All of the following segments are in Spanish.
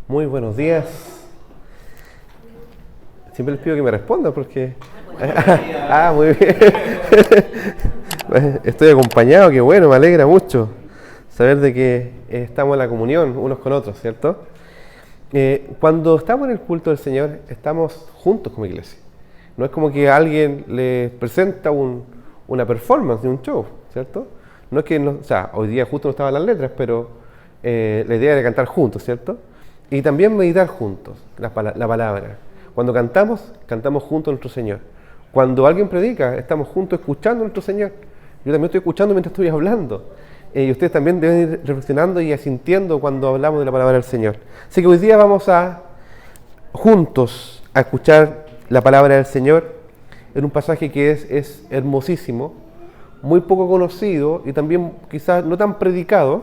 Muy buenos días. Siempre les pido que me respondan porque... muy bien. Estoy acompañado, qué bueno, me alegra mucho saber de que estamos en la comunión unos con otros, ¿cierto? Cuando estamos en el culto del Señor, estamos juntos como iglesia. No es como que alguien les presenta una performance de un show, ¿cierto? No es que, hoy día justo no estaban las letras, pero la idea era cantar juntos, ¿cierto? Y también meditar juntos la palabra. Cuando cantamos, cantamos juntos a nuestro Señor. Cuando alguien predica, estamos juntos escuchando a nuestro Señor. Yo también estoy escuchando mientras estoy hablando. Y ustedes también deben ir reflexionando y asintiendo cuando hablamos de la palabra del Señor. Así que hoy día vamos juntos a escuchar la palabra del Señor en un pasaje que es hermosísimo, muy poco conocido y también quizás no tan predicado.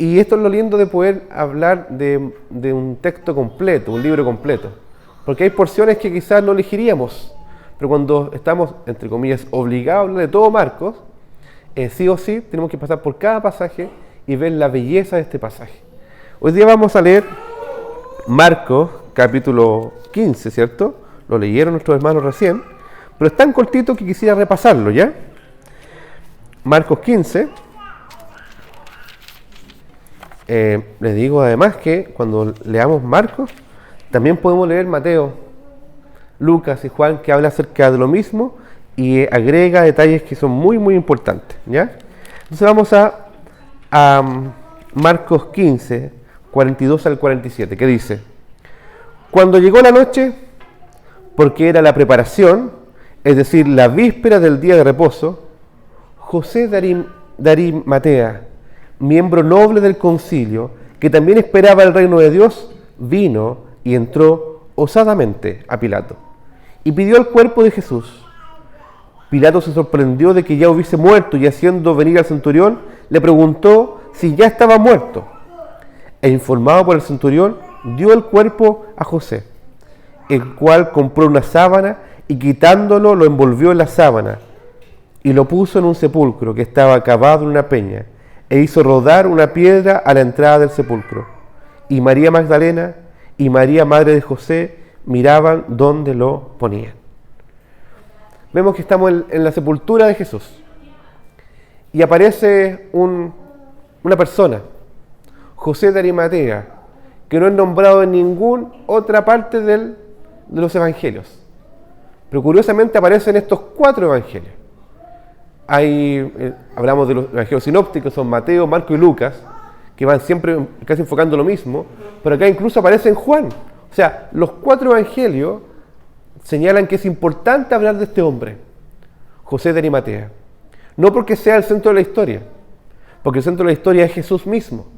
Y esto es lo lindo de poder hablar de un texto completo, un libro completo. Porque hay porciones que quizás no elegiríamos, pero cuando estamos, entre comillas, obligados a hablar de todo Marcos, sí o sí tenemos que pasar por cada pasaje y ver la belleza de este pasaje. Hoy día vamos a leer Marcos, capítulo 15, ¿cierto? Lo leyeron nuestros hermanos recién, pero es tan cortito que quisiera repasarlo, ¿ya? Marcos 15. Les digo además que cuando leamos Marcos, también podemos leer Mateo, Lucas y Juan, que habla acerca de lo mismo y agrega detalles que son muy, muy importantes, ¿ya? Entonces vamos a Marcos 15, 42 al 47, que dice: Cuando llegó la noche, porque era la preparación, es decir, la víspera del día de reposo, José de Arimatea, miembro noble del concilio, que también esperaba el reino de Dios, vino y entró osadamente a Pilato y pidió el cuerpo de Jesús. Pilato se sorprendió de que ya hubiese muerto y, haciendo venir al centurión, le preguntó si ya estaba muerto. E informado por el centurión, dio el cuerpo a José, el cual compró una sábana y, quitándolo, lo envolvió en la sábana y lo puso en un sepulcro que estaba cavado en una peña, e hizo rodar una piedra a la entrada del sepulcro. Y María Magdalena y María, madre de José, miraban dónde lo ponían. Vemos que estamos en la sepultura de Jesús. Y aparece una persona, José de Arimatea, que no es nombrado en ninguna otra parte de los evangelios. Pero curiosamente aparece en estos 4 evangelios. Hablamos de los evangelios sinópticos, son Mateo, Marcos y Lucas, que van siempre casi enfocando lo mismo, pero acá incluso aparece en Juan. O sea, los 4 evangelios señalan que es importante hablar de este hombre, José de Arimatea. No porque sea el centro de la historia, porque el centro de la historia es Jesús mismo.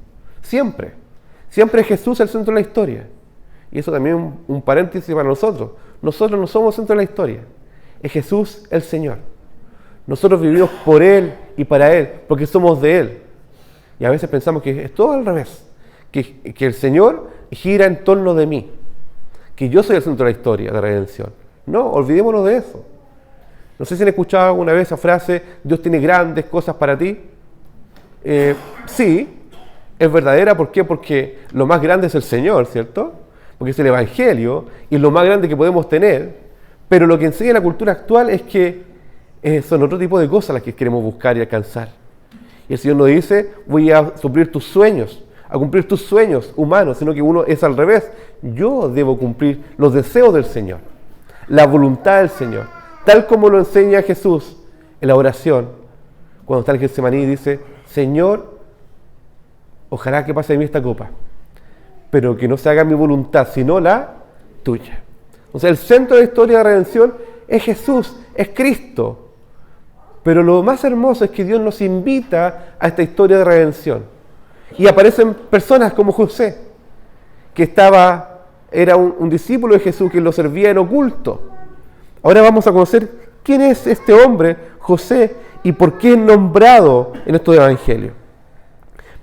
Siempre es Jesús el centro de la historia. Y eso también un paréntesis para nosotros. Nosotros no somos el centro de la historia, es Jesús el Señor. Nosotros vivimos por Él y para Él, porque somos de Él. Y a veces pensamos que es todo al revés, que el Señor gira en torno de mí, que yo soy el centro de la historia de redención. No, olvidémonos de eso. No sé si han escuchado alguna vez esa frase: Dios tiene grandes cosas para ti. Sí, es verdadera. ¿Por qué? Porque lo más grande es el Señor, ¿cierto? Porque es el Evangelio y es lo más grande que podemos tener. Pero lo que enseña la cultura actual es que son otro tipo de cosas las que queremos buscar y alcanzar. Y el Señor nos dice: voy a suplir tus sueños, a cumplir tus sueños humanos, sino que uno es al revés. Yo debo cumplir los deseos del Señor, la voluntad del Señor, tal como lo enseña Jesús en la oración. Cuando está en Getsemaní dice: Señor, ojalá que pase de mí esta copa, pero que no se haga mi voluntad, sino la tuya. O sea, el centro de la historia de redención es Jesús, es Cristo. Pero lo más hermoso es que Dios nos invita a esta historia de redención. Y aparecen personas como José, que era un discípulo de Jesús que lo servía en oculto. Ahora vamos a conocer quién es este hombre, José, y por qué es nombrado en estos evangelios.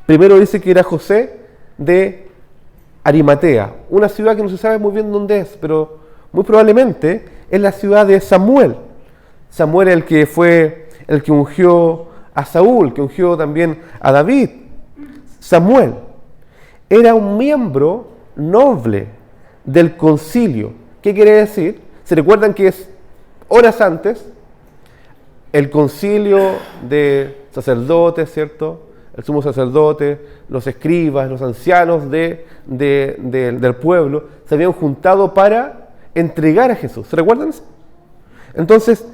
Primero dice que era José de Arimatea, una ciudad que no se sabe muy bien dónde es, pero muy probablemente es la ciudad de Samuel. Samuel es el que ungió a Saúl, que ungió también a David. Samuel. era un miembro noble del concilio. ¿Qué quiere decir? ¿Se recuerdan que es horas antes el concilio de sacerdotes, ¿cierto? El sumo sacerdote, los escribas, los ancianos del pueblo se habían juntado para entregar a Jesús. ¿Se recuerdan eso? Entonces,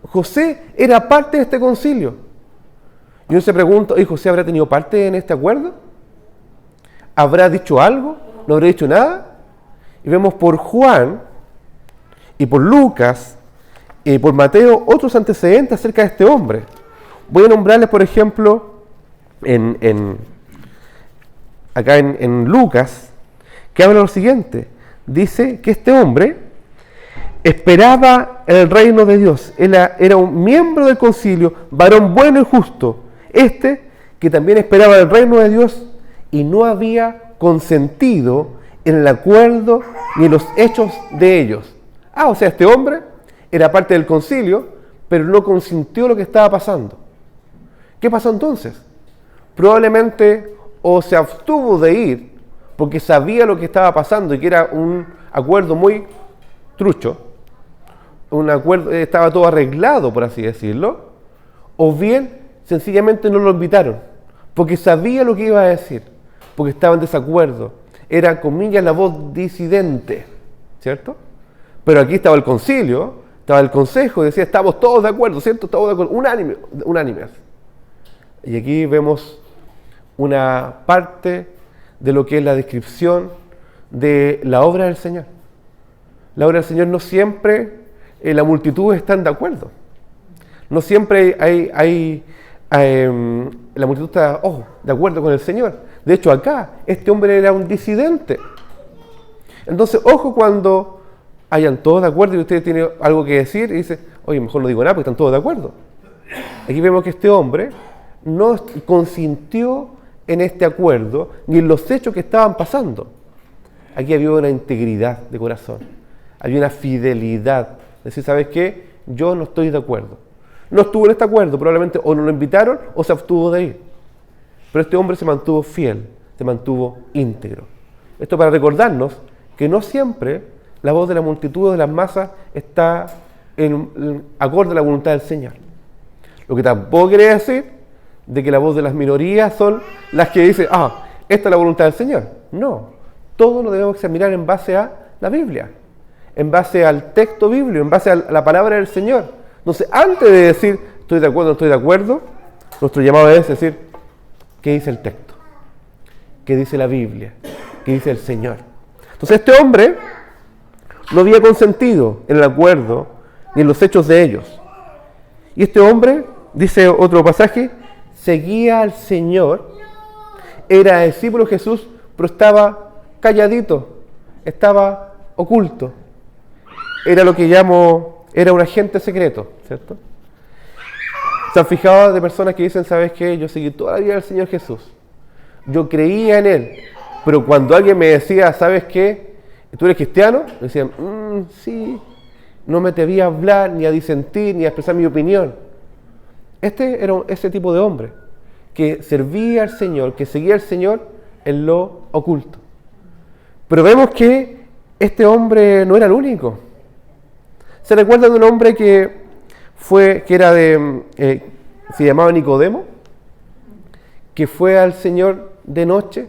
José era parte de este concilio. Y uno se pregunta, ¿y José habrá tenido parte en este acuerdo? ¿Habrá dicho algo? ¿No habrá dicho nada? Y vemos por Juan y por Lucas y por Mateo otros antecedentes acerca de este hombre. Voy a nombrarles, por ejemplo, acá en Lucas, que habla lo siguiente. Dice que este hombre esperaba el reino de Dios. Era un miembro del concilio, varón bueno y justo. Que también esperaba el reino de Dios y no había consentido en el acuerdo ni en los hechos de ellos. O sea, este hombre era parte del concilio, pero no consintió lo que estaba pasando. ¿Qué pasó entonces? Probablemente o se abstuvo de ir porque sabía lo que estaba pasando y que era un acuerdo muy trucho, un acuerdo, estaba todo arreglado, por así decirlo, o bien sencillamente no lo invitaron porque sabía lo que iba a decir, porque estaba en desacuerdo. Era, comillas, la voz disidente, ¿cierto? Pero aquí estaba el concilio, estaba el consejo, decía, estamos todos de acuerdo, ¿cierto? Todos de acuerdo, unánimes. Y aquí vemos una parte de lo que es la descripción de la obra del Señor. La obra del Señor no siempre la multitud están de acuerdo. No siempre la multitud está de acuerdo con el Señor. De hecho, acá, este hombre era un disidente. Entonces, ojo cuando hayan todos de acuerdo y usted tiene algo que decir y dice, oye, mejor no digo nada porque están todos de acuerdo. Aquí vemos que este hombre no consintió en este acuerdo ni en los hechos que estaban pasando. Aquí había una integridad de corazón, había una fidelidad. Es decir, ¿sabes qué? Yo no estoy de acuerdo. No estuvo en este acuerdo, probablemente o no lo invitaron o se abstuvo de ir. Pero este hombre se mantuvo fiel, se mantuvo íntegro. Esto para recordarnos que no siempre la voz de la multitud o de las masas está en acorde a la voluntad del Señor. Lo que tampoco quiere decir de que la voz de las minorías son las que dicen, esta es la voluntad del Señor. No, todo lo debemos examinar en base a la Biblia, en base al texto bíblico, en base a la palabra del Señor. Entonces, antes de decir, estoy de acuerdo o no estoy de acuerdo, nuestro llamado es decir, ¿qué dice el texto? ¿Qué dice la Biblia? ¿Qué dice el Señor? Entonces, este hombre no había consentido en el acuerdo ni en los hechos de ellos. Y este hombre, dice otro pasaje, seguía al Señor, era discípulo de Jesús, pero estaba calladito, estaba oculto. Era lo que llamo, era un agente secreto, ¿cierto? Se han fijado de personas que dicen, ¿sabes qué? Yo seguí toda la vida al Señor Jesús. Yo creía en Él, pero cuando alguien me decía, ¿sabes qué? ¿Tú eres cristiano? Me decían, sí, no me atreví a hablar, ni a disentir, ni a expresar mi opinión. Este era ese tipo de hombre, que servía al Señor, que seguía al Señor en lo oculto. Pero vemos que este hombre no era el único. ¿Se recuerdan de un hombre que era se llamaba Nicodemo? Que fue al Señor de noche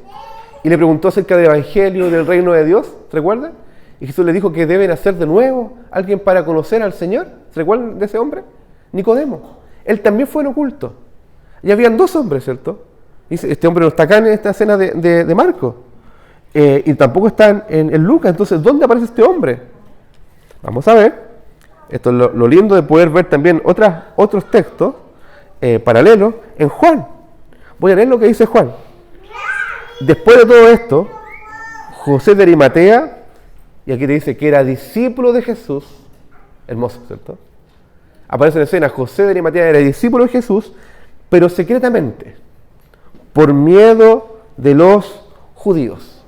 y le preguntó acerca del Evangelio, del reino de Dios, ¿se recuerdan? Y Jesús le dijo que debe nacer de nuevo alguien para conocer al Señor. ¿Se recuerdan de ese hombre? Nicodemo. Él también fue en oculto. Y habían dos hombres, ¿cierto? Dice, este hombre no está acá en esta escena de Marcos. Y tampoco está en Lucas. Entonces, ¿dónde aparece este hombre? Vamos a ver. Esto es lo lindo de poder ver también otros textos paralelos en Juan. Voy a leer lo que dice Juan. Después de todo esto, José de Arimatea, y aquí te dice que era discípulo de Jesús, hermoso, ¿cierto? Aparece en escena, José de Arimatea era discípulo de Jesús, pero secretamente, por miedo de los judíos.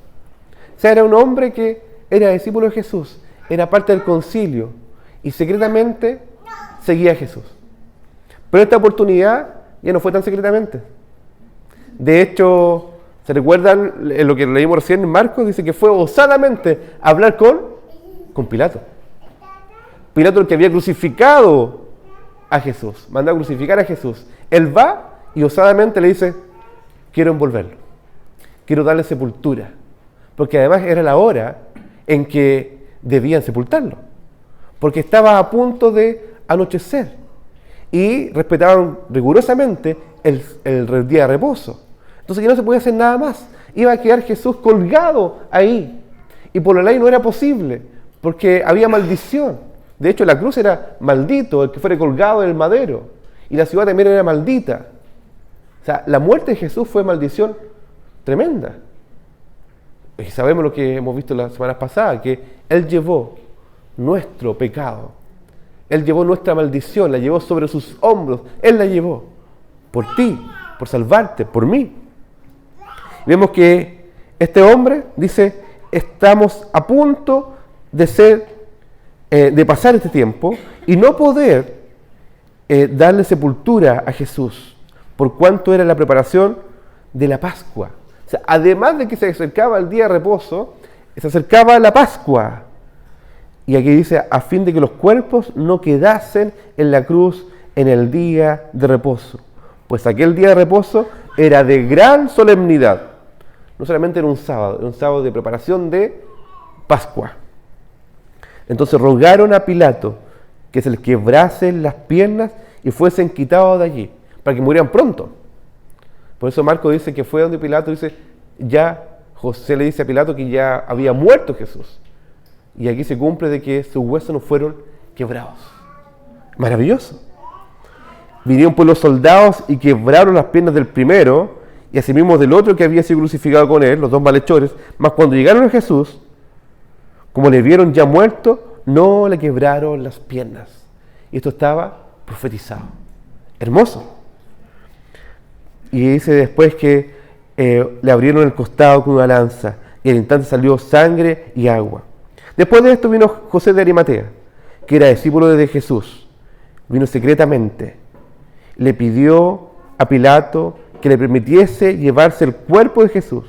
O sea, era un hombre que era discípulo de Jesús, era parte del concilio, y secretamente seguía a Jesús. Pero esta oportunidad ya no fue tan secretamente. De hecho, ¿Se recuerdan lo que leímos recién en Marcos? Dice que fue osadamente a hablar con Pilato. Pilato, el que había crucificado a Jesús, mandó a crucificar a Jesús. Él va y osadamente le dice, quiero envolverlo, quiero darle sepultura, porque además era la hora en que debían sepultarlo, porque estaba a punto de anochecer y respetaban rigurosamente el día de reposo. Entonces ya no se podía hacer nada más, iba a quedar Jesús colgado ahí, y por la ley no era posible, porque había maldición. De hecho, la cruz era maldito, el que fuera colgado en el madero, y la ciudad también era maldita. O sea, la muerte de Jesús fue maldición tremenda. Y sabemos lo que hemos visto las semanas pasadas, que Él llevó nuestro pecado, Él llevó nuestra maldición, la llevó sobre sus hombros, Él la llevó por ti, por salvarte, por mí. Vemos que este hombre dice, estamos a punto de pasar este tiempo y no poder darle sepultura a Jesús, por cuanto era la preparación de la Pascua. O sea, además de que se acercaba el día de reposo, se acercaba la Pascua. Y aquí dice, a fin de que los cuerpos no quedasen en la cruz en el día de reposo. Pues aquel día de reposo era de gran solemnidad. No solamente era un sábado de preparación de Pascua. Entonces rogaron a Pilato que se les quebrasen las piernas y fuesen quitados de allí, para que murieran pronto. Por eso Marcos dice que fue donde Pilato, dice, ya José le dice a Pilato que ya había muerto Jesús. Y aquí se cumple de que sus huesos no fueron quebrados. Maravilloso. Vinieron pues los soldados y quebraron las piernas del primero, y asimismo del otro que había sido crucificado con él, los dos malhechores. Mas cuando llegaron a Jesús, como le vieron ya muerto, no le quebraron las piernas. Y esto estaba profetizado. Hermoso. Y dice después que le abrieron el costado con una lanza, y al instante salió sangre y agua. Después de esto vino José de Arimatea, que era discípulo de Jesús. Vino secretamente. Le pidió a Pilato que le permitiese llevarse el cuerpo de Jesús.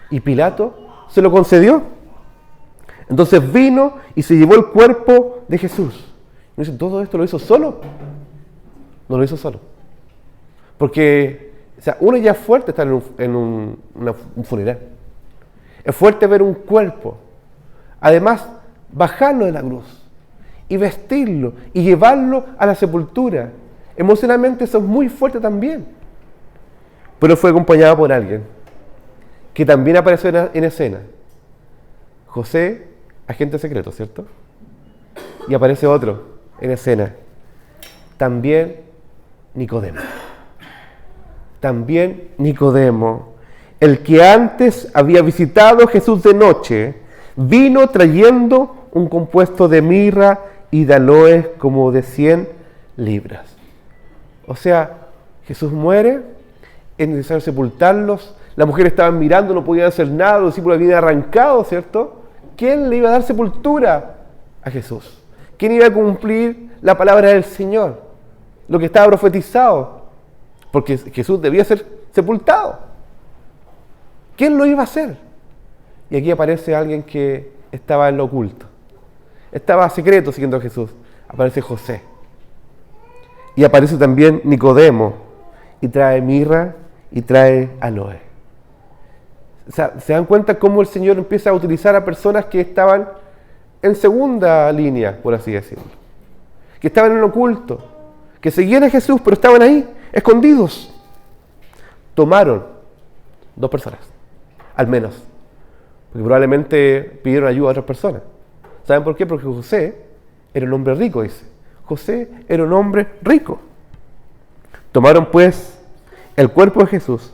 Y Pilato se lo concedió. Entonces vino y se llevó el cuerpo de Jesús. Y dice, ¿todo esto lo hizo solo? No lo hizo solo. Porque, o sea, uno ya es fuerte estar en un funeral. Es fuerte ver un cuerpo. Además, bajarlo de la cruz y vestirlo y llevarlo a la sepultura. Emocionalmente eso es muy fuerte también. Pero fue acompañado por alguien que también apareció en escena. José, agente secreto, ¿cierto? Y aparece otro en escena. También Nicodemo. También Nicodemo, el que antes había visitado a Jesús de noche, vino trayendo un compuesto de mirra y de aloes como de 100 libras. O sea, Jesús muere, es necesario sepultarlos, las mujeres estaban mirando, no podían hacer nada, los discípulos habían arrancado, ¿cierto? ¿Quién le iba a dar sepultura a Jesús? ¿Quién iba a cumplir la palabra del Señor? Lo que estaba profetizado, porque Jesús debía ser sepultado. ¿Quién lo iba a hacer? Y aquí aparece alguien que estaba en lo oculto. Estaba secreto siguiendo a Jesús. Aparece José. Y aparece también Nicodemo. Y trae mirra y trae aloe. O sea, ¿se dan cuenta cómo el Señor empieza a utilizar a personas que estaban en segunda línea, por así decirlo? Que estaban en lo oculto. Que seguían a Jesús, pero estaban ahí, escondidos. Tomaron 2 personas, al menos. Porque probablemente pidieron ayuda a otras personas. ¿Saben por qué? Porque José era un hombre rico, dice. José era un hombre rico. Tomaron pues el cuerpo de Jesús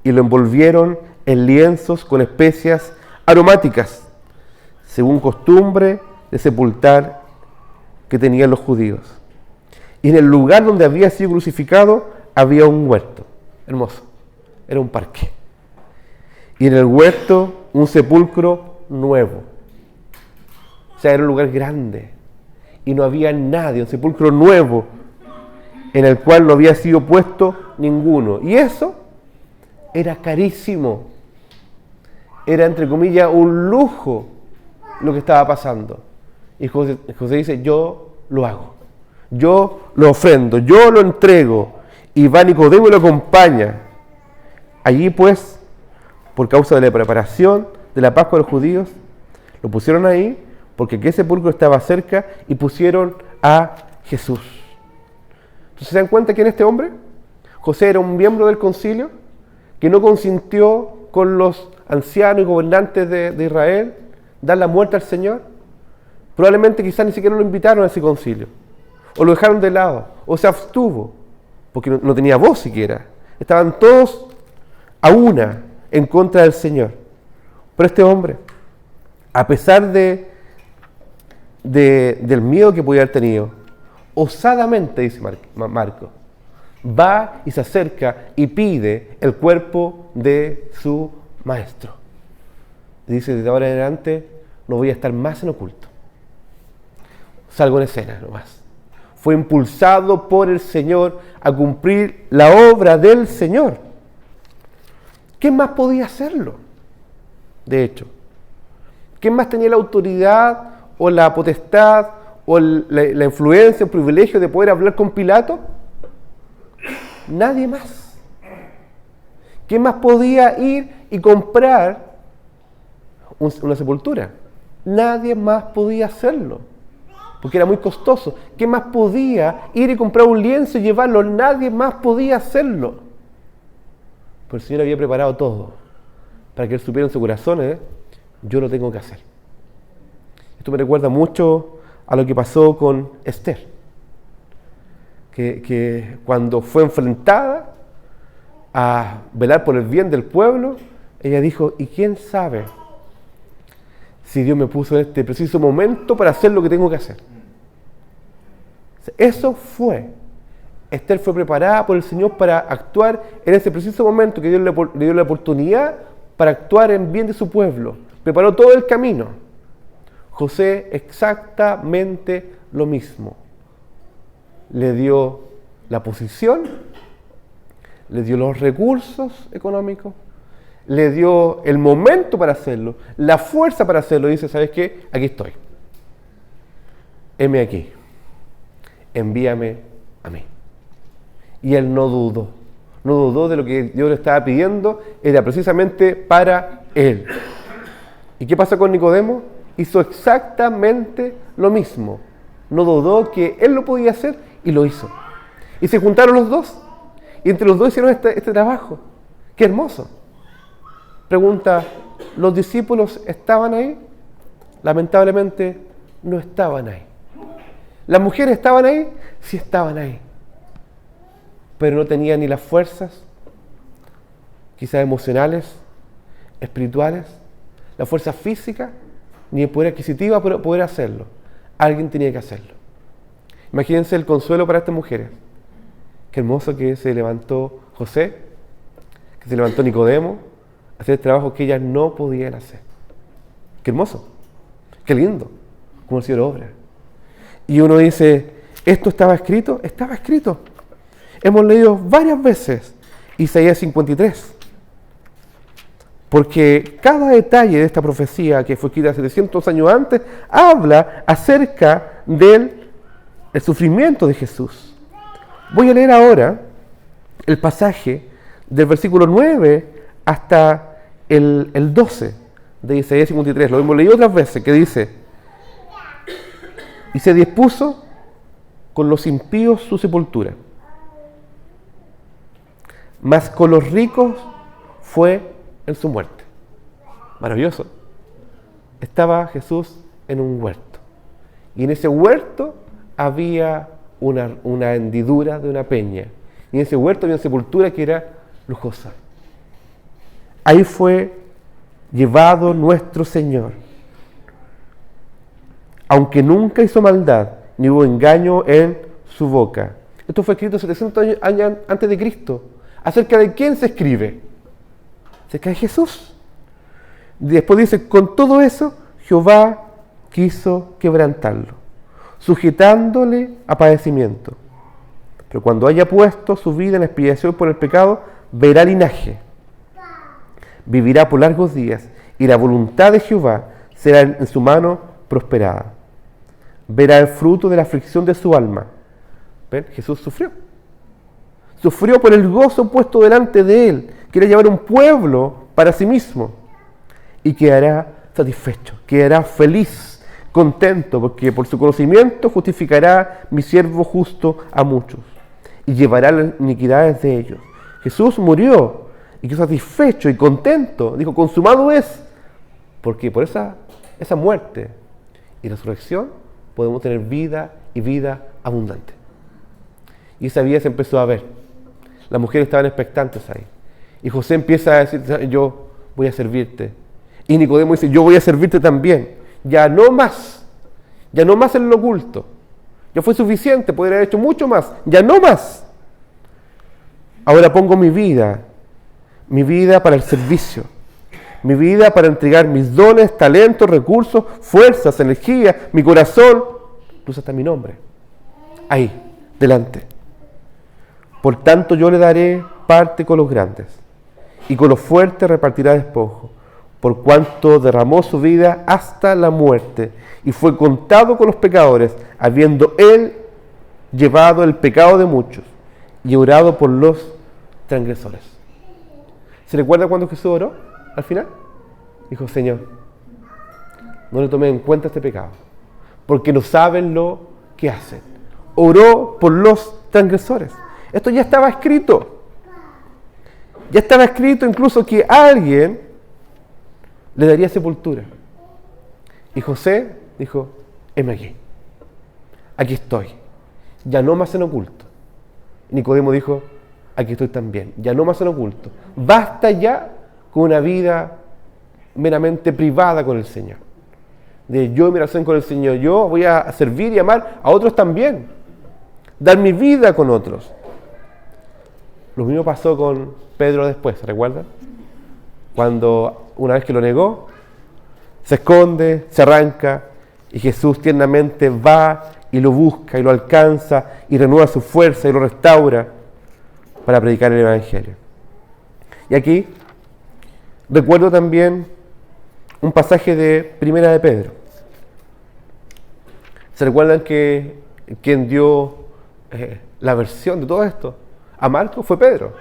y lo envolvieron en lienzos con especias aromáticas, según costumbre de sepultar que tenían los judíos. Y en el lugar donde había sido crucificado había un huerto. Hermoso. Era un parque. Y en el huerto un sepulcro nuevo. O sea, era un lugar grande. Y no había nadie, un sepulcro nuevo, en el cual no había sido puesto ninguno. Y eso Era carísimo. Era, entre comillas, un lujo lo que estaba pasando. Y José dice, yo lo hago. Yo lo ofrendo, yo lo entrego. Y va Nicodemo y lo acompaña. Allí pues, por causa de la preparación de la Pascua de los judíos, lo pusieron ahí porque aquel sepulcro estaba cerca y pusieron a Jesús. Entonces, ¿se dan cuenta quién es este hombre? José era un miembro del concilio que no consintió con los ancianos y gobernantes de Israel dar la muerte al Señor. Probablemente quizás ni siquiera lo invitaron a ese concilio, o lo dejaron de lado, o se abstuvo, porque no tenía voz siquiera. Estaban todos a una en contra del Señor. Pero este hombre, a pesar del miedo que podía haber tenido, osadamente, dice Marcos, va y se acerca y pide el cuerpo de su maestro. Dice, desde ahora en adelante no voy a estar más en oculto. Salgo en escena nomás. Fue impulsado por el Señor a cumplir la obra del Señor. ¿Quién más podía hacerlo? De hecho, ¿quién más tenía la autoridad o la potestad o la influencia, el privilegio de poder hablar con Pilato? Nadie más. ¿Quién más podía ir y comprar una sepultura? Nadie más podía hacerlo, porque era muy costoso. ¿Quién más podía ir y comprar un lienzo y llevarlo? Nadie más podía hacerlo. Pero el Señor había preparado todo para que él supiera en su corazón, yo lo tengo que hacer. Esto me recuerda mucho a lo que pasó con Esther, que cuando fue enfrentada a velar por el bien del pueblo, ella dijo, ¿y quién sabe si Dios me puso en este preciso momento para hacer lo que tengo que hacer? Eso fue. Esther fue preparada por el Señor para actuar en ese preciso momento que Dios le dio la oportunidad para actuar en bien de su pueblo. Preparó todo el camino. José exactamente lo mismo. Le dio la posición, le dio los recursos económicos, le dio el momento para hacerlo, la fuerza para hacerlo. Dice, ¿sabes qué? Aquí estoy. Heme aquí. Envíame a mí. Y él no dudó de lo que Dios le estaba pidiendo, era precisamente para él. ¿Y qué pasa con Nicodemo? Hizo exactamente lo mismo. No dudó que él lo podía hacer y lo hizo. Y se juntaron los dos, y entre los dos hicieron este trabajo. ¡Qué hermoso! Pregunta, ¿los discípulos estaban ahí? Lamentablemente no estaban ahí. ¿Las mujeres estaban ahí? Sí estaban ahí. Pero no tenían ni las fuerzas, quizás emocionales, espirituales, la fuerza física, ni el poder adquisitivo para poder hacerlo. Alguien tenía que hacerlo. Imagínense el consuelo para estas mujeres. Qué hermoso que se levantó José, que se levantó Nicodemo, a hacer el trabajo que ellas no podían hacer. Qué hermoso, qué lindo, como el Señor obra. Y uno dice, ¿esto estaba escrito? Estaba escrito. Hemos leído varias veces Isaías 53. Porque cada detalle de esta profecía que fue escrita 700 años antes habla acerca del sufrimiento de Jesús. Voy a leer ahora el pasaje del versículo 9 hasta el 12 de Isaías 53. Lo hemos leído otras veces, que dice, y se dispuso con los impíos su sepultura, mas con los ricos fue en su muerte. Maravilloso. Estaba Jesús en un huerto. Y en ese huerto había una hendidura de una peña. Y en ese huerto había una sepultura que era lujosa. Ahí fue llevado nuestro Señor. Aunque nunca hizo maldad, ni hubo engaño en su boca. Esto fue escrito 700 años antes de Cristo. ¿Acerca de quién se escribe? Acerca de Jesús. Después dice, con todo eso, Jehová quiso quebrantarlo, sujetándole a padecimiento. Pero cuando haya puesto su vida en expiación por el pecado, verá linaje vivirá por largos días, y la voluntad de Jehová será en su mano prosperada. Verá el fruto de la aflicción de su alma. ¿Ven? Jesús sufrió. Sufrió por el gozo puesto delante de él. Quiere llevar un pueblo para sí mismo. Y quedará satisfecho, quedará feliz, contento, porque por su conocimiento justificará mi siervo justo a muchos y llevará las iniquidades de ellos. Jesús murió y quedó satisfecho y contento. Dijo, consumado es. Porque por esa muerte y resurrección podemos tener vida y vida abundante. Y esa vida se empezó a ver. Las mujeres estaban expectantes ahí. Y José empieza a decir, yo voy a servirte. Y Nicodemo dice, yo voy a servirte también. Ya no más en lo oculto. Ya fue suficiente, podría haber hecho mucho más. Ya no más. Ahora pongo mi vida para el servicio. Mi vida para entregar mis dones, talentos, recursos, fuerzas, energía, mi corazón, incluso hasta mi nombre. Ahí, delante. Por tanto yo le daré parte con los grandes, y con los fuertes repartirá despojo, por cuanto derramó su vida hasta la muerte, y fue contado con los pecadores, habiendo él llevado el pecado de muchos, y orado por los transgresores. ¿Se recuerda cuando Jesús oró al final? Dijo, Señor, no le tomen en cuenta este pecado, porque no saben lo que hacen. Oró por los transgresores. Esto ya estaba escrito. Ya estaba escrito incluso que alguien le daría sepultura. Y José dijo, heme aquí. Aquí estoy. Ya no más en oculto. Nicodemo dijo, aquí estoy también. Ya no más en oculto. Basta ya con una vida meramente privada con el Señor. De yo y mi relación con el Señor. Yo voy a servir y amar a otros también. Dar mi vida con otros. Lo mismo pasó con Pedro después, ¿se recuerdan? Cuando una vez que lo negó, se esconde, se arranca, y Jesús tiernamente va y lo busca y lo alcanza y renueva su fuerza y lo restaura para predicar el Evangelio. Y aquí recuerdo también un pasaje de Primera de Pedro. ¿Se recuerdan que quien dio la versión de todo esto a Marcos fue Pedro?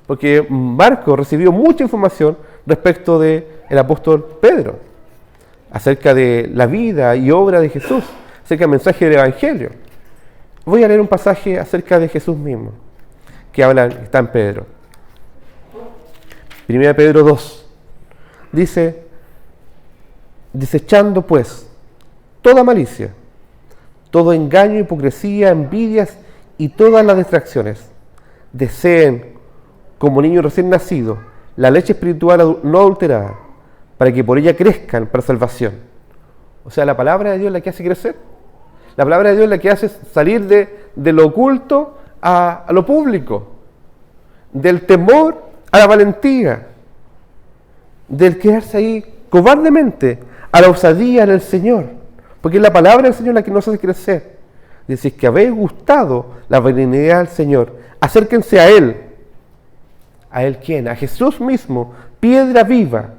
Porque Marcos recibió mucha información respecto del apóstol Pedro, acerca de la vida y obra de Jesús, acerca del mensaje del Evangelio. Voy a leer un pasaje acerca de Jesús mismo, que está en Pedro. 1 Pedro 2, dice, desechando pues toda malicia, todo engaño, hipocresía, envidias y todas las distracciones, deseen como niños recién nacidos la leche espiritual no adulterada, para que por ella crezcan para salvación. O sea, la palabra de Dios es la que hace crecer. La palabra de Dios es la que hace salir de lo oculto a lo público, del temor a la valentía, del quedarse ahí cobardemente a la osadía en el Señor, porque es la palabra del Señor la que nos hace crecer. Dice, que habéis gustado la benignidad del Señor, acérquense a Él. ¿A Él quién? A Jesús mismo, piedra viva,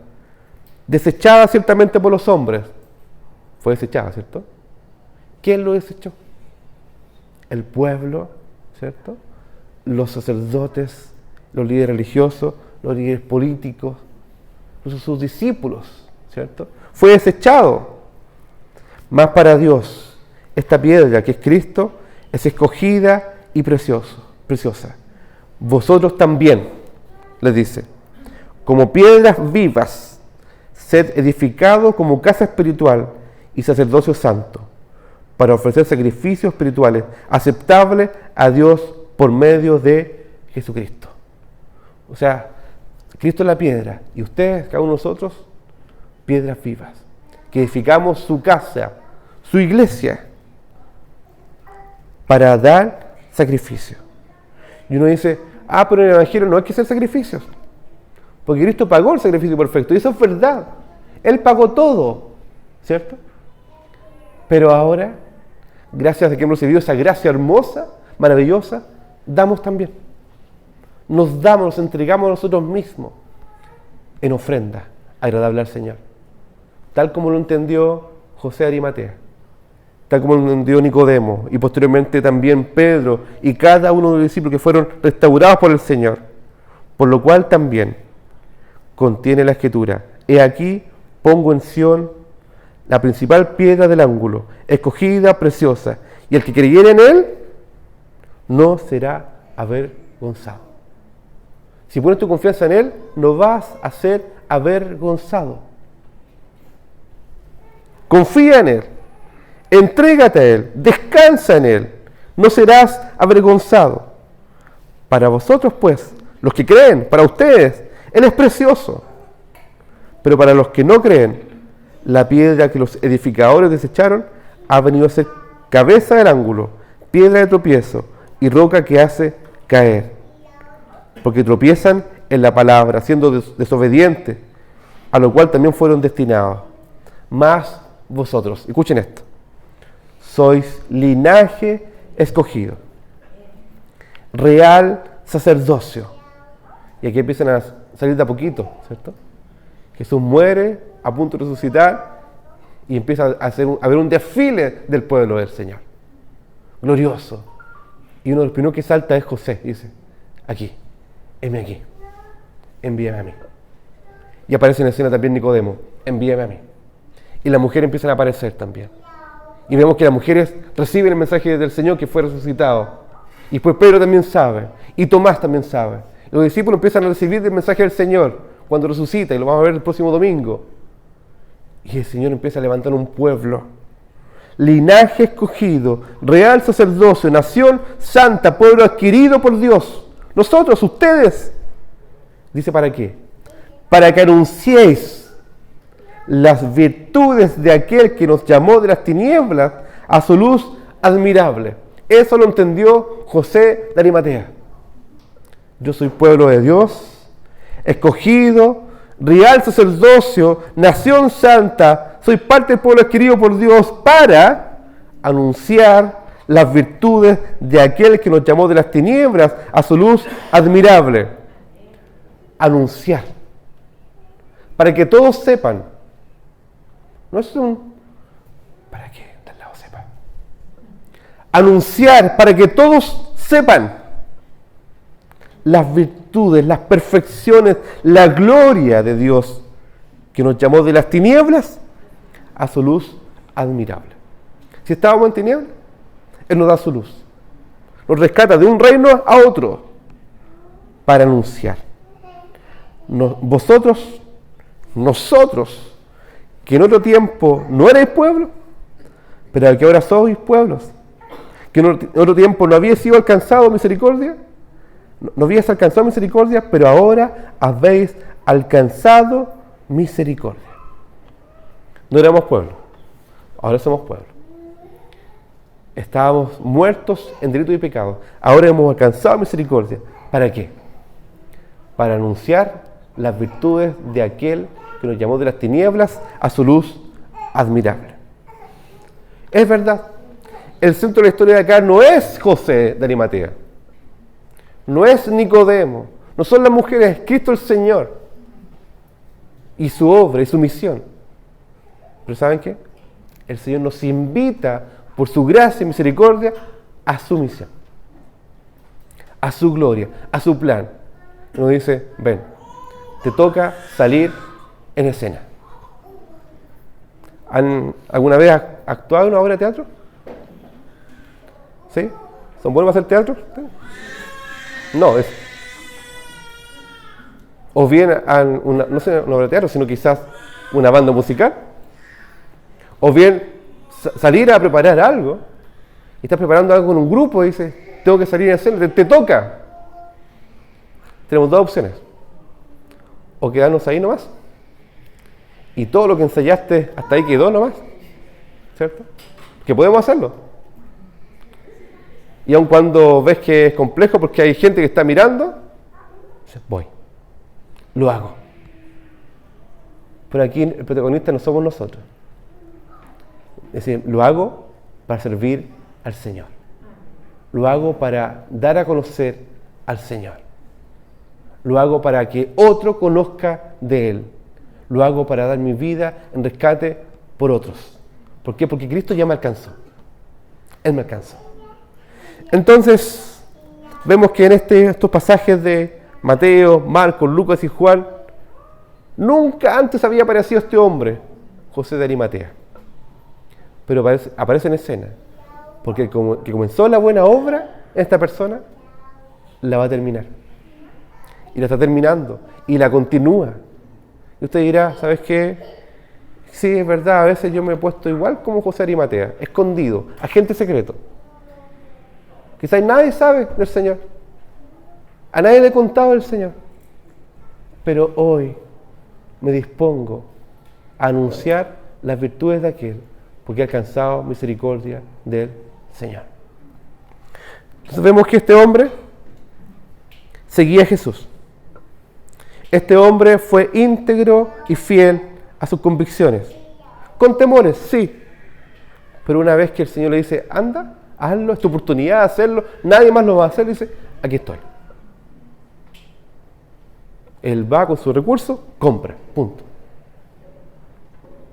desechada ciertamente por los hombres. Fue desechada, ¿cierto? ¿Quién lo desechó? El pueblo, ¿cierto? Los sacerdotes, los líderes religiosos, los líderes políticos, sus discípulos, ¿cierto? Fue desechado. Mas para Dios, esta piedra que es Cristo, es escogida y preciosa. Vosotros también, les dice, como piedras vivas, sed edificados como casa espiritual y sacerdocio santo, para ofrecer sacrificios espirituales aceptables a Dios por medio de Jesucristo. O sea, Cristo es la piedra y ustedes, cada uno de nosotros, piedras vivas, que edificamos su casa, su iglesia, para dar sacrificio. Y uno dice, pero en el Evangelio no hay que hacer sacrificios, porque Cristo pagó el sacrificio perfecto, y eso es verdad. Él pagó todo, ¿cierto? Pero ahora, gracias a que hemos recibido esa gracia hermosa, maravillosa, damos también. Nos damos, nos entregamos a nosotros mismos. en ofrenda agradable al Señor. Tal como lo entendió José de Arimatea, tal como lo entendió Nicodemo y posteriormente también Pedro y cada uno de los discípulos que fueron restaurados por el Señor. Por lo cual también contiene la Escritura: he aquí pongo en Sión la principal piedra del ángulo, escogida, preciosa, y el que creyere en él no será avergonzado. Si pones tu confianza en él, no vas a ser avergonzado. Confía en él, entrégate a él, descansa en él, no serás avergonzado. Para vosotros, pues, los que creen, para ustedes, él es precioso. Pero para los que no creen, la piedra que los edificadores desecharon ha venido a ser cabeza del ángulo, piedra de tropiezo y roca que hace caer. Porque tropiezan en la palabra, siendo desobedientes, a lo cual también fueron destinados. Mas vosotros, escuchen esto, sois linaje escogido, real sacerdocio. Y aquí empiezan a salir de a poquito, ¿cierto? Jesús muere, a punto de resucitar, y empieza a haber un desfile del pueblo del Señor. Glorioso. Y uno de los primeros que salta es José. Dice, aquí, heme aquí, envíame a mí. Y aparece en escena también Nicodemo, envíame a mí. Y las mujeres empiezan a aparecer también. Y vemos que las mujeres reciben el mensaje del Señor que fue resucitado. Y pues Pedro también sabe, y Tomás también sabe. Los discípulos empiezan a recibir el mensaje del Señor cuando resucita, y lo vamos a ver el próximo domingo. Y el Señor empieza a levantar un pueblo, linaje escogido, real sacerdocio, nación santa, pueblo adquirido por Dios. Nosotros, ustedes. Dice, ¿para qué? Para que anunciéis las virtudes de aquel que nos llamó de las tinieblas a su luz admirable. Eso lo entendió José de Arimatea. Yo soy pueblo de Dios, escogido, real sacerdocio, nación santa, soy parte del pueblo adquirido por Dios para anunciar las virtudes de aquel que nos llamó de las tinieblas a su luz admirable. Anunciar, para que todos sepan. No es para que del lado sepan. Anunciar, para que todos sepan las virtudes, las perfecciones, la gloria de Dios que nos llamó de las tinieblas a su luz admirable. Si estábamos en tinieblas, Él nos da su luz. Nos rescata de un reino a otro para anunciar. Nosotros, que en otro tiempo no erais pueblo, pero que ahora sois pueblos, que en otro tiempo no había sido alcanzado misericordia, no habías alcanzado misericordia, pero ahora habéis alcanzado misericordia. No éramos pueblo, ahora somos pueblo. Estábamos muertos en delitos y pecados, ahora hemos alcanzado misericordia. ¿Para qué? Para anunciar las virtudes de aquel que nos llamó de las tinieblas a su luz admirable. Es verdad, el centro de la historia de acá no es José de Arimatea, no es Nicodemo, no son las mujeres, es Cristo el Señor y su obra y su misión. Pero ¿saben qué? El Señor nos invita por su gracia y misericordia a su misión, a su gloria, a su plan. Nos dice, ven, te toca salir en escena. ¿Han alguna vez actuado en una obra de teatro? ¿Sí? ¿Son buenos para hacer teatro? ¿Sí? No, es... O bien, no sé, una obra de teatro, sino quizás una banda musical. O bien, salir a preparar algo. Y estás preparando algo en un grupo y dices, tengo que salir en escena, te toca. Tenemos dos opciones. O quedarnos ahí nomás. Y todo lo que ensayaste hasta ahí quedó nomás. ¿Cierto? Que podemos hacerlo. Y aun cuando ves que es complejo porque hay gente que está mirando, dices, voy. Lo hago. Pero aquí el protagonista no somos nosotros. Es decir, lo hago para servir al Señor. Lo hago para dar a conocer al Señor. Lo hago para que otro conozca de Él. Lo hago para dar mi vida en rescate por otros. ¿Por qué? Porque Cristo ya me alcanzó. Él me alcanzó. Entonces, vemos que en estos pasajes de Mateo, Marcos, Lucas y Juan, nunca antes había aparecido este hombre, José de Arimatea. Pero aparece en escena, porque el que comenzó la buena obra en esta persona, la va a terminar. Y la está terminando, y la continúa. Y usted dirá, ¿sabes qué? Sí, es verdad, a veces yo me he puesto igual como José de Arimatea, escondido, agente secreto. Quizás nadie sabe del Señor. A nadie le he contado del Señor. Pero hoy me dispongo a anunciar las virtudes de aquel, porque he alcanzado misericordia del Señor. Entonces vemos que este hombre seguía a Jesús. Este hombre fue íntegro y fiel a sus convicciones. Con temores, sí. Pero una vez que el Señor le dice, anda, hazlo, es tu oportunidad de hacerlo, nadie más lo va a hacer, dice, aquí estoy. Él va con sus recursos, compra, punto.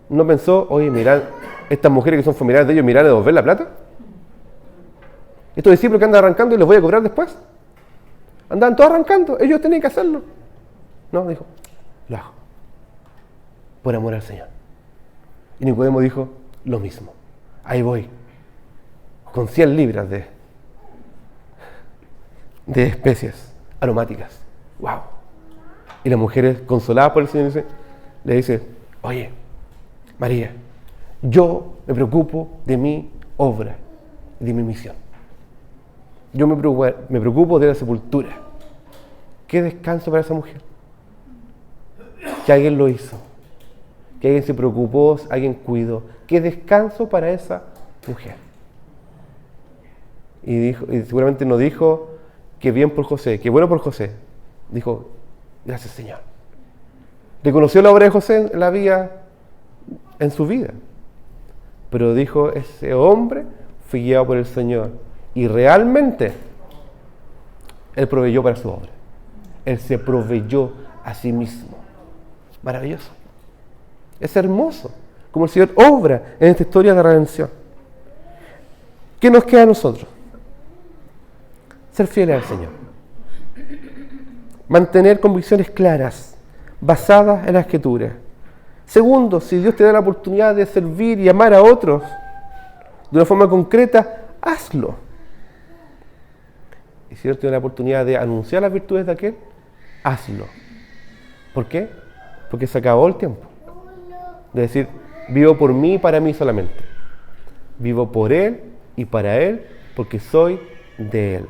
No pensó, oye, mirad, estas mujeres que son familiares de ellos, mirad de devolver la plata. Estos discípulos que andan arrancando y los voy a cobrar después. Andaban todos arrancando, ellos tenían que hacerlo. No, dijo, lo hago. Por amor al Señor. Y Nicodemo dijo, lo mismo. Ahí voy. Con 100 libras de especias aromáticas. ¡Wow! Y la mujer, consolada por el Señor, le dice, oye, María, yo me preocupo de mi obra y de mi misión. Yo me preocupo de la sepultura. ¿Qué descanso para esa mujer? Que alguien lo hizo. Que alguien se preocupó, alguien cuidó. ¿Qué descanso para esa mujer? Y seguramente no dijo que bien por José, que bueno por José. Dijo, gracias Señor. Reconoció la obra de José en su vida. Pero dijo, ese hombre fue guiado por el Señor. Y realmente, Él proveyó para su obra. Él se proveyó a sí mismo. Maravilloso. Es hermoso como el Señor obra en esta historia de redención. ¿Qué nos queda a nosotros? Ser fieles al Señor. Mantener convicciones claras, basadas en la Escritura. Segundo, si Dios te da la oportunidad de servir y amar a otros de una forma concreta, hazlo. Y si Dios te da la oportunidad de anunciar las virtudes de aquel, hazlo. ¿Por qué? Porque se acabó el tiempo de decir, vivo por mí y para mí solamente. Vivo por Él y para Él, porque soy de Él.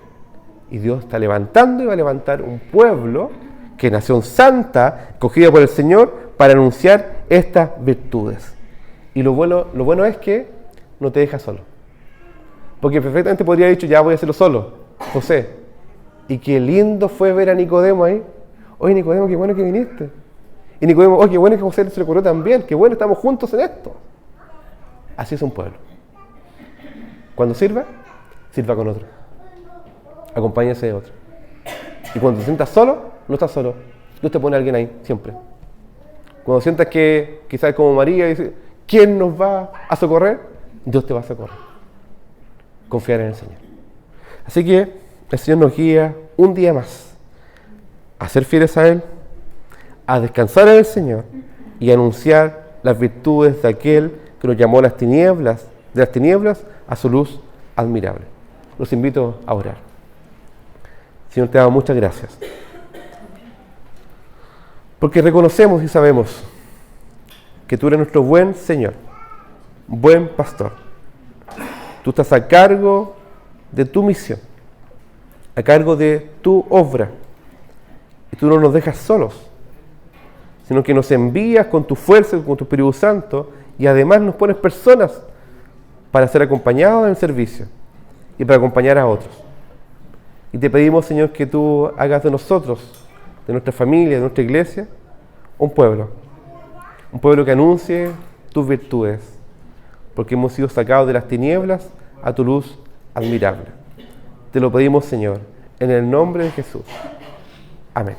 Y Dios está levantando y va a levantar un pueblo que nación santa, escogida por el Señor, para anunciar estas virtudes. Y lo bueno es que no te deja solo. Porque perfectamente podría haber dicho, ya voy a hacerlo solo, José. Y qué lindo fue ver a Nicodemo ahí. Oye, Nicodemo, qué bueno que viniste. Y Nicodemo, oye, qué bueno que José se le ocurrió también. Qué bueno, estamos juntos en esto. Así es un pueblo. Cuando sirva con otro. Acompáñese de otro. Y cuando te sientas solo, no estás solo. Dios te pone a alguien ahí, siempre. Cuando sientas que quizás como María dice, ¿quién nos va a socorrer? Dios te va a socorrer. Confiar en el Señor. Así que el Señor nos guía un día más a ser fieles a Él, a descansar en el Señor y a anunciar las virtudes de aquel que nos llamó de las tinieblas a su luz admirable. Los invito a orar. Señor, te damos muchas gracias. Porque reconocemos y sabemos que tú eres nuestro buen Señor, buen pastor. Tú estás a cargo de tu misión, a cargo de tu obra. Y tú no nos dejas solos, sino que nos envías con tu fuerza, con tu Espíritu Santo, y además nos pones personas para ser acompañados en el servicio y para acompañar a otros. Y te pedimos, Señor, que tú hagas de nosotros, de nuestra familia, de nuestra iglesia, un pueblo que anuncie tus virtudes, porque hemos sido sacados de las tinieblas a tu luz admirable. Te lo pedimos, Señor, en el nombre de Jesús. Amén.